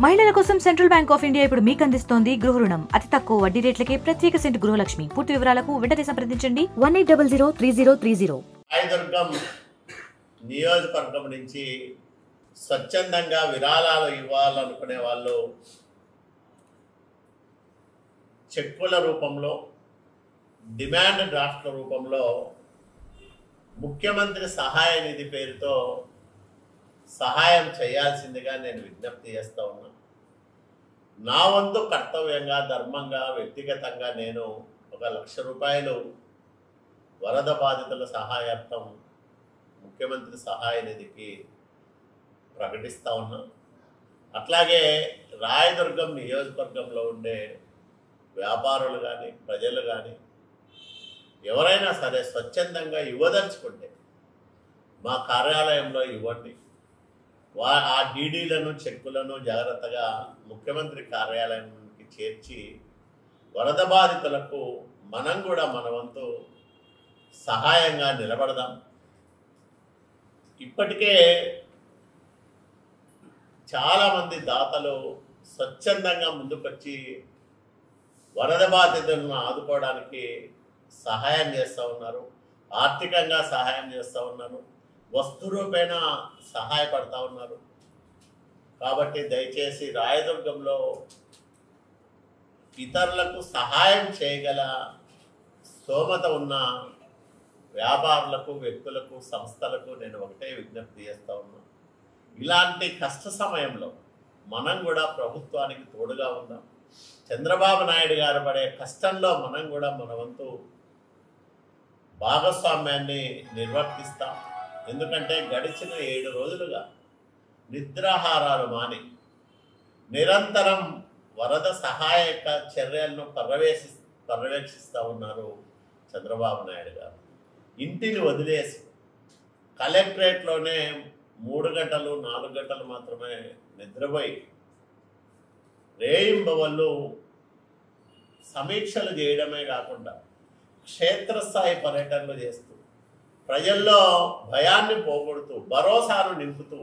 మహిళల కోసం central bank of India ఇప్పుడు మీకు అందిస్తోంది గృహ రుణం. అతి తక్కువ వడ్డీ రేట్లకే ప్రత్యేక సెంటు గృహలక్ష్మి. పూర్తి వివరాలకు వెంటనే సంప్రదించండి 18003030. రాయదుర్గం నియోజకవర్గం నుంచి స్వచ్ఛందంగా విరాళాలు ఇవ్వాలనుకునే వాళ్ళు చెక్కుల రూపంలో, డిమాండ్ డ్రాఫ్ట్ల రూపంలో ముఖ్యమంత్రి సహాయ నిధి పేరుతో సహాయం చేయాల్సిందిగా నేను విజ్ఞప్తి చేస్తూ ఉన్నా. నా వంతు కర్తవ్యంగా, ధర్మంగా, వ్యక్తిగతంగా నేను 1,00,000 రూపాయలు వరద బాధితుల సహాయార్థం ముఖ్యమంత్రి సహాయ నిధికి ప్రకటిస్తూ ఉన్నా. అట్లాగే రాయదుర్గం నియోజకవర్గంలో ఉండే వ్యాపారులు కానీ, ప్రజలు కానీ ఎవరైనా సరే స్వచ్ఛందంగా ఇవ్వదలుచుకుంటే మా కార్యాలయంలో ఇవ్వండి. ఆ డీడీలను, చెక్కులను జాగ్రత్తగా ముఖ్యమంత్రి కార్యాలయానికి చేర్చి వరద బాధితులకు మనం కూడా మన వంతు సహాయంగా నిలబడదాం. ఇప్పటికే చాలామంది దాతలు స్వచ్ఛందంగా ముందుకొచ్చి వరద బాధితులను ఆదుకోవడానికి సహాయం చేస్తూ ఉన్నారు, ఆర్థికంగా సహాయం చేస్తూ ఉన్నారు, వస్తు రూపేణ సహాయపడతా ఉన్నారు. కాబట్టి దయచేసి రాయదుర్గంలో ఇతరులకు సహాయం చేయగల స్తోమత ఉన్న వ్యాపారులకు, వ్యక్తులకు, సంస్థలకు నేను ఒకటే విజ్ఞప్తి చేస్తూ ఉన్నా. ఇలాంటి కష్ట సమయంలో మనం కూడా ప్రభుత్వానికి తోడుగా ఉందాం. చంద్రబాబు నాయుడు గారు పడే కష్టంలో మనం కూడా మన వంతు భాగస్వామ్యాన్ని నిర్వర్తిస్తాం. ఎందుకంటే గడిచిన 7 రోజులుగా నిద్రాహారాలు మాని నిరంతరం వరద సహాయక చర్యలను పర్యవేక్షిస్తూ ఉన్నారు చంద్రబాబు నాయుడు గారు. ఇంటిని వదిలేసి కలెక్టరేట్లోనే 3 గంటలు 4 గంటలు మాత్రమే నిద్రపోయి రేయింబవళ్ళు సమీక్షలు చేయడమే కాకుండా క్షేత్రస్థాయి పర్యటనలు చేస్తూ ప్రజల్లో భయాన్ని పోగొడుతూ, భరోసాను నింపుతూ,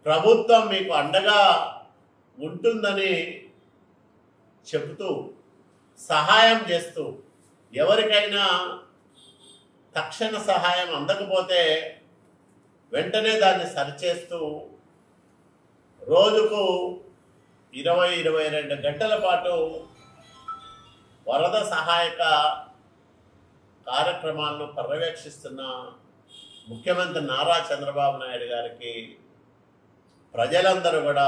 ప్రభుత్వం మీకు అండగా ఉంటుందని చెబుతూ, సహాయం చేస్తూ, ఎవరికైనా తక్షణ సహాయం అందకపోతే వెంటనే దాన్ని సరిచేస్తూ రోజుకు 20-22 గంటల పాటు వరద సహాయక కార్యక్రమాలను పర్యవేక్షిస్తున్న ముఖ్యమంత్రి నారా చంద్రబాబు నాయుడు గారికి ప్రజలందరూ కూడా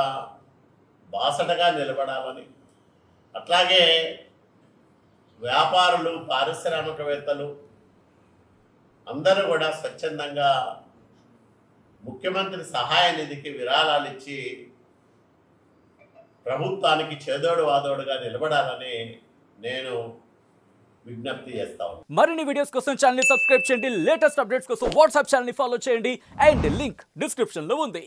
బాసటగా నిలబడాలని, అట్లాగే వ్యాపారులు, పారిశ్రామికవేత్తలు అందరూ కూడా స్వచ్ఛందంగా ముఖ్యమంత్రి సహాయ నిధికి విరాళాలు ఇచ్చి ప్రభుత్వానికి చేదోడు వాదోడుగా నిలబడాలని నేను విజ్ఞప్తి చేస్తా ఉన్నాను. మరిన్ని వీడియోస్ కోసం ఛానల్ ని సబ్స్క్రైబ్ చేయండి. లేటెస్ట్ అప్డేట్స్ కోసం వాట్సాప్ ఛానల్ ని ఫాలో చేయండి. అండ్ లింక్ డిస్క్రిప్షన్ లో ఉంది.